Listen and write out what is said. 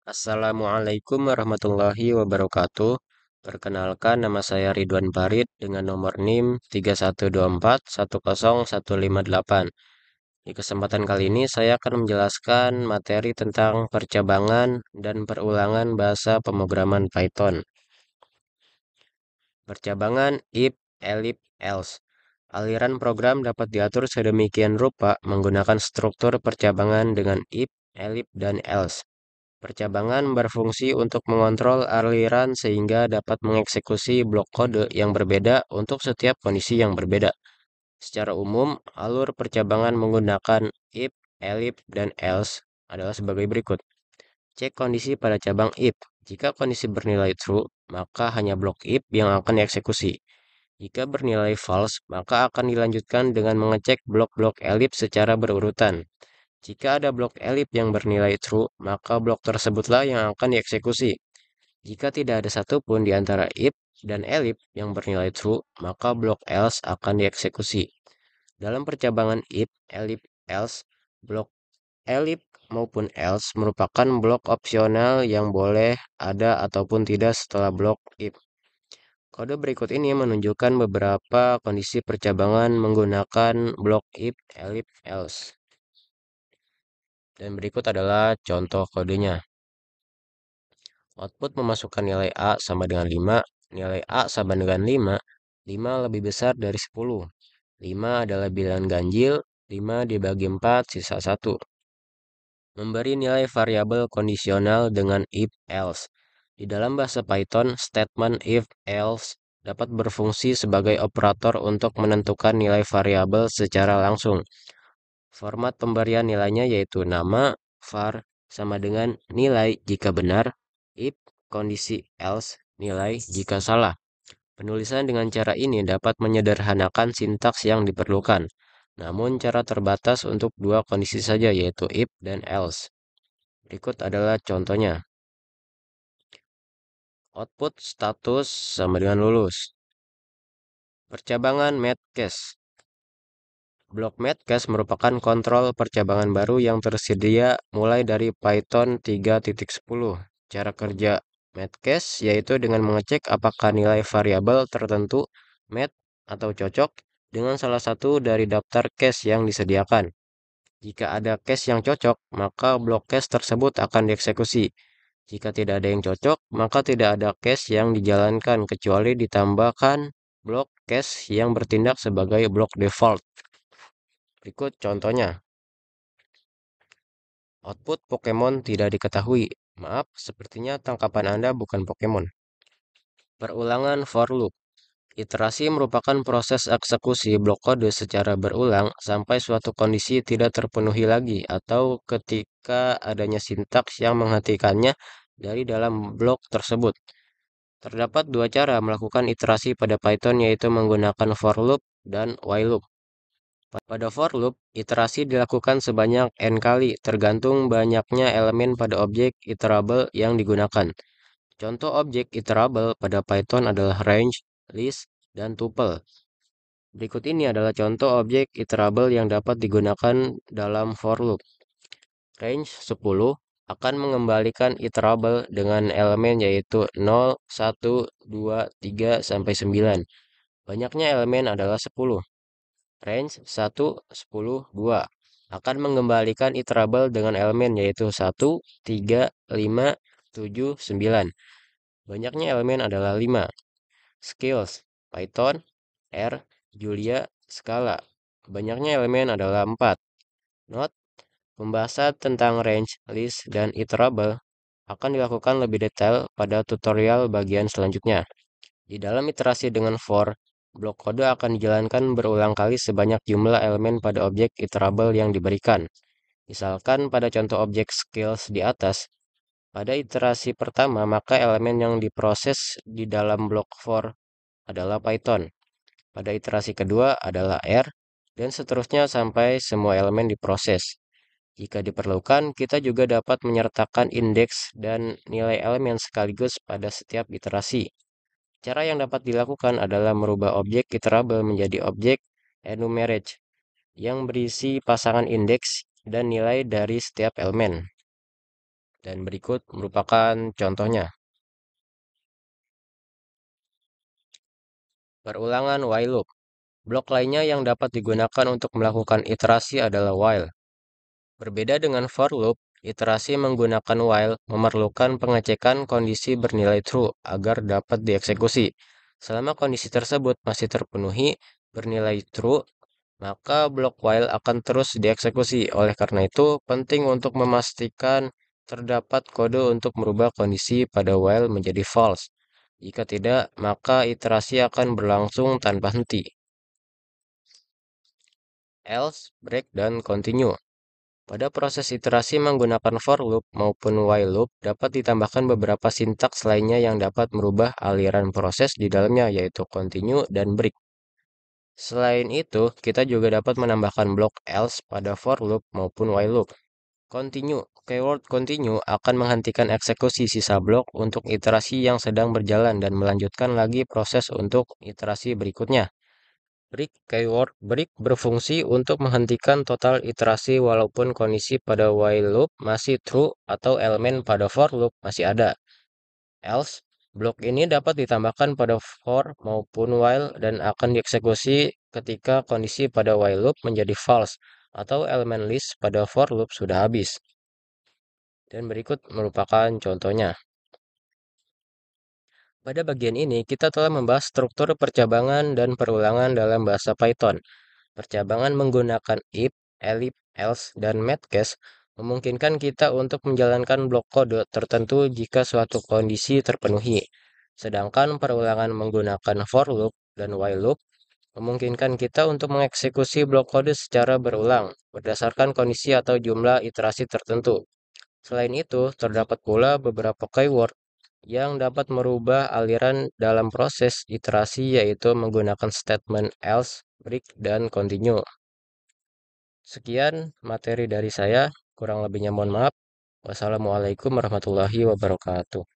Assalamualaikum warahmatullahi wabarakatuh. Perkenalkan, nama saya Ridwan Farid dengan nomor NIM 3124101158. Di kesempatan kali ini saya akan menjelaskan materi tentang percabangan dan perulangan bahasa pemrograman Python. Percabangan if, elif, else. Aliran program dapat diatur sedemikian rupa menggunakan struktur percabangan dengan if, elif, dan else. Percabangan berfungsi untuk mengontrol aliran sehingga dapat mengeksekusi blok kode yang berbeda untuk setiap kondisi yang berbeda. Secara umum, alur percabangan menggunakan if, elif, dan else adalah sebagai berikut. Cek kondisi pada cabang if. Jika kondisi bernilai true, maka hanya blok if yang akan dieksekusi. Jika bernilai false, maka akan dilanjutkan dengan mengecek blok-blok elif secara berurutan. Jika ada blok elif yang bernilai true, maka blok tersebutlah yang akan dieksekusi. Jika tidak ada satupun di antara if dan elif yang bernilai true, maka blok else akan dieksekusi. Dalam percabangan if, elif, else, blok elif maupun else merupakan blok opsional yang boleh ada ataupun tidak setelah blok if. Kode berikut ini menunjukkan beberapa kondisi percabangan menggunakan blok if, elif, else. Dan berikut adalah contoh kodenya. Output memasukkan nilai A sama dengan 5, nilai A sama dengan 5, 5 lebih besar dari 10. 5 adalah bilangan ganjil, 5 dibagi 4 sisa 1. Memberi nilai variabel kondisional dengan if else. Di dalam bahasa Python, statement if else dapat berfungsi sebagai operator untuk menentukan nilai variabel secara langsung. Format pemberian nilainya yaitu nama, var, sama dengan nilai jika benar, if, kondisi else, nilai jika salah. Penulisan dengan cara ini dapat menyederhanakan sintaks yang diperlukan. Namun cara terbatas untuk dua kondisi saja yaitu if dan else. Berikut adalah contohnya. Output status sama dengan lulus. Percabangan Metcache. Blok Metcache merupakan kontrol percabangan baru yang tersedia mulai dari Python 3.10. Cara kerja Metcache yaitu dengan mengecek apakah nilai variabel tertentu match atau cocok dengan salah satu dari daftar cache yang disediakan. Jika ada cache yang cocok, maka blok cache tersebut akan dieksekusi. Jika tidak ada yang cocok, maka tidak ada cache yang dijalankan kecuali ditambahkan blok cache yang bertindak sebagai blok default. Berikut contohnya. Output Pokemon tidak diketahui. Maaf, sepertinya tangkapan Anda bukan Pokemon. Perulangan for loop. Iterasi merupakan proses eksekusi blok kode secara berulang sampai suatu kondisi tidak terpenuhi lagi atau ketika adanya sintaks yang menghentikannya dari dalam blok tersebut. Terdapat dua cara melakukan iterasi pada Python yaitu menggunakan for loop dan while loop. Pada for loop, iterasi dilakukan sebanyak n kali tergantung banyaknya elemen pada objek iterable yang digunakan. Contoh objek iterable pada Python adalah range, list, dan tuple. Berikut ini adalah contoh objek iterable yang dapat digunakan dalam for loop. Range 10 akan mengembalikan iterable dengan elemen yaitu 0, 1, 2, 3, sampai 9. Banyaknya elemen adalah 10. Range 1, 10, 2 akan mengembalikan iterable dengan elemen yaitu 1, 3, 5, 7, 9. Banyaknya elemen adalah 5. Skills Python, R, Julia, Scala. Banyaknya elemen adalah 4. Note, pembahasan tentang range, list, dan iterable akan dilakukan lebih detail pada tutorial bagian selanjutnya. Di dalam iterasi dengan for, blok kode akan dijalankan berulang kali sebanyak jumlah elemen pada objek iterable yang diberikan. Misalkan pada contoh objek skills di atas, pada iterasi pertama maka elemen yang diproses di dalam blok for adalah Python. Pada iterasi kedua adalah R, dan seterusnya sampai semua elemen diproses. Jika diperlukan, kita juga dapat menyertakan indeks dan nilai elemen sekaligus pada setiap iterasi. Cara yang dapat dilakukan adalah merubah objek iterable menjadi objek enumerate yang berisi pasangan indeks dan nilai dari setiap elemen. Dan berikut merupakan contohnya. Perulangan while loop. Blok lainnya yang dapat digunakan untuk melakukan iterasi adalah while. Berbeda dengan for loop, iterasi menggunakan while memerlukan pengecekan kondisi bernilai true agar dapat dieksekusi. Selama kondisi tersebut masih terpenuhi bernilai true, maka blok while akan terus dieksekusi. Oleh karena itu, penting untuk memastikan terdapat kode untuk merubah kondisi pada while menjadi false. Jika tidak, maka iterasi akan berlangsung tanpa henti. Else, break, dan continue. Pada proses iterasi menggunakan for loop maupun while loop dapat ditambahkan beberapa sintaks lainnya yang dapat merubah aliran proses di dalamnya, yaitu continue dan break. Selain itu, kita juga dapat menambahkan blok else pada for loop maupun while loop. Continue, keyword continue akan menghentikan eksekusi sisa blok untuk iterasi yang sedang berjalan dan melanjutkan lagi proses untuk iterasi berikutnya. Break, keyword break berfungsi untuk menghentikan total iterasi walaupun kondisi pada while loop masih true atau elemen pada for loop masih ada. Else, blok ini dapat ditambahkan pada for maupun while dan akan dieksekusi ketika kondisi pada while loop menjadi false atau elemen list pada for loop sudah habis. Dan berikut merupakan contohnya. Pada bagian ini, kita telah membahas struktur percabangan dan perulangan dalam bahasa Python. Percabangan menggunakan if, elif, else, dan metcase memungkinkan kita untuk menjalankan blok kode tertentu jika suatu kondisi terpenuhi. Sedangkan perulangan menggunakan for loop dan while loop memungkinkan kita untuk mengeksekusi blok kode secara berulang berdasarkan kondisi atau jumlah iterasi tertentu. Selain itu, terdapat pula beberapa keyword yang dapat merubah aliran dalam proses iterasi yaitu menggunakan statement else, break, dan continue. Sekian materi dari saya, kurang lebihnya mohon maaf. Wassalamualaikum warahmatullahi wabarakatuh.